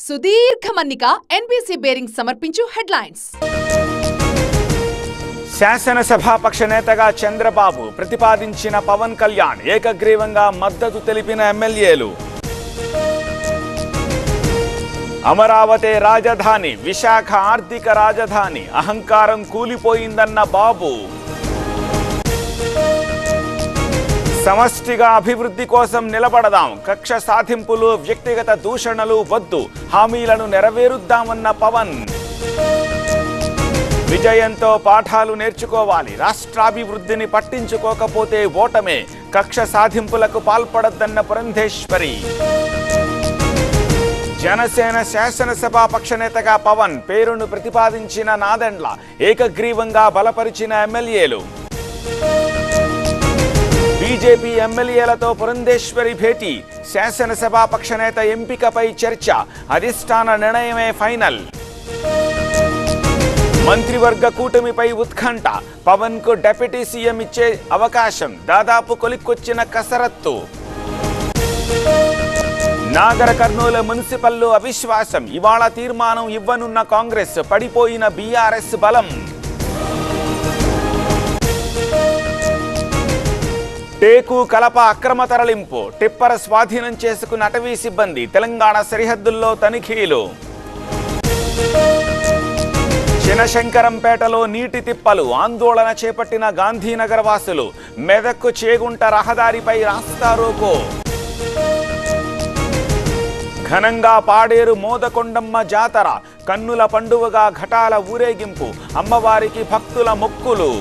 సుదీర్ఘ మన్నిక NBC bearing సమర్పించు హెడ్లైన్స్. శాసనసభాపక్ష నేతగా చంద్రబాబు ప్రతిపాదించిన పవన్ కళ్యాణ్ ఏకగ్రీవంగా మద్దతు తెలిపిన ఎమ్మెల్యేలు. అమరావతి రాజధాని, విశాఖ ఆర్థిక రాజధాని, అహంకారం కూలిపోయిందన్న బాబు. సమష్టిగా అభివృద్ధి కోసం నిలబడదాం, కక్ష సాధింపులు, వ్యక్తిగత దూషణలు వద్దు, హామీలను నెరవేరుద్దామన్న పవన్. విజయంతో పాఠాలు నేర్చుకోవాలి, రాష్ట్రాభివృద్ధిని పట్టించుకోకపోతే ఓటమే, కక్ష సాధింపులకు పాల్పడద్దన్న పురంధేశ్వరి. జనసేన శాసనసభాపక్ష నేతగా పవన్ పేరును ప్రతిపాదించిన నాదెండ్ల ఏకగ్రీవంగా బలపరిచిన ఎమ్మెల్యేలు. బీజేపీ ఎమ్మెల్యేలతో పురంధేశ్వరి భేటీ, శాసనసభాపక్ష నేత ఎంపికపై చర్చ, అధిష్టాన నిర్ణయమే ఫైనల్. మంత్రివర్గ కూటమిపై ఉత్కంఠ, పవన్ కు డిప్యూటీ సీఎం ఇచ్చే అవకాశం దాదాపు కొలిక్కొచ్చిన కసరత్తు. నాగర్ కర్నూలు మున్సిపల్లో అవిశ్వాసం, ఇవాళ తీర్మానం ఇవ్వనున్న కాంగ్రెస్, పడిపోయిన బీఆర్ఎస్ బలం. టేకు కలప అక్రమ తరలింపు, టిప్పర్ స్వాధీనం చేసుకున్న అటవీ సిబ్బంది, తెలంగాణ సరిహద్దుల్లో తనిఖీలు. చినశంకరంపేటలో నీటి తిప్పలు, ఆందోళన చేపట్టిన గాంధీనగర్ వాసులు, మెదక్కు చేగుంట రహదారిపై రాస్తారోకో. ఘనంగా పాడేరు మోదకొండమ్మ జాతర, కన్నుల పండువగా ఘటాల ఊరేగింపు, అమ్మవారికి భక్తుల మొక్కులు.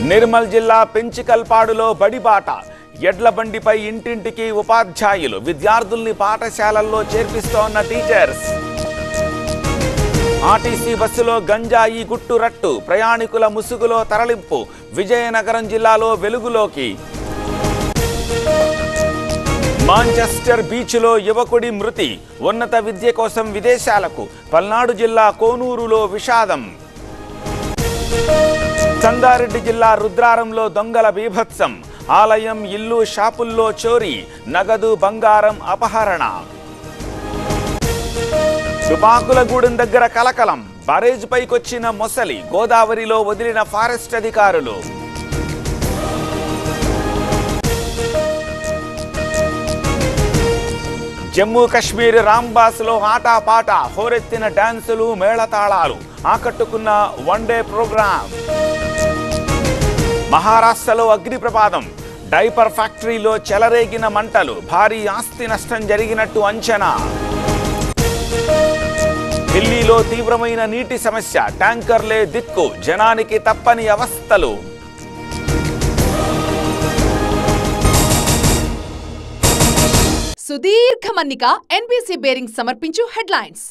నిర్మల్ జిల్లా పెంచికల్పాడులో బడిబాట, ఎడ్ల బండిపై ఇంటింటికి ఉపాధ్యాయులు, విద్యార్థుల్ని పాఠశాలల్లో చేర్పిస్తోన్న టీచర్స్. ఆర్టీసీ బస్సులో గంజాయి గుట్టు రట్టు, ప్రయాణికుల ముసుగులో తరలింపు, విజయనగరం జిల్లాలో వెలుగులోకి. మాంచెస్టర్ బీచ్లో యువకుడి మృతి, ఉన్నత విద్య కోసం విదేశాలకు, పల్నాడు జిల్లా కోనూరులో విషాదం. సంగారెడ్డి జిల్లా రుద్రారంలో దొంగల బీభత్సం, ఆలయం, ఇల్లు, షాపుల్లో చోరీ, నగదు, బంగారం అపహరణ. తుపాకులగూడెం దగ్గర కలకలం, బరేజ్ పైకొచ్చిన మొసలి, గోదావరిలో వదిలిన ఫారెస్ట్ అధికారులు. జమ్మూ కశ్మీర్ రాంబాస్లో ఆటాపాట, హోరెత్తిన డాన్సులు, మేళతాళాలు, ఆకట్టుకున్న వన్డే ప్రోగ్రాం. మహారాష్ట్రలో అగ్ని ప్రమాదం, డైపర్ ఫ్యాక్టరీలో చెలరేగిన మంటలు, భారీ ఆస్తి నష్టం జరిగినట్టు అంచనా. ఢిల్లీలో తీవ్రమైన నీటి సమస్య, ట్యాంకర్లే దిక్కు, జనానికి తప్పని అవస్థలు. సుదీర్ఘ మన్నిక ఎన్బీసీ బేరింగ్ సమర్పించు హెడ్లైన్స్.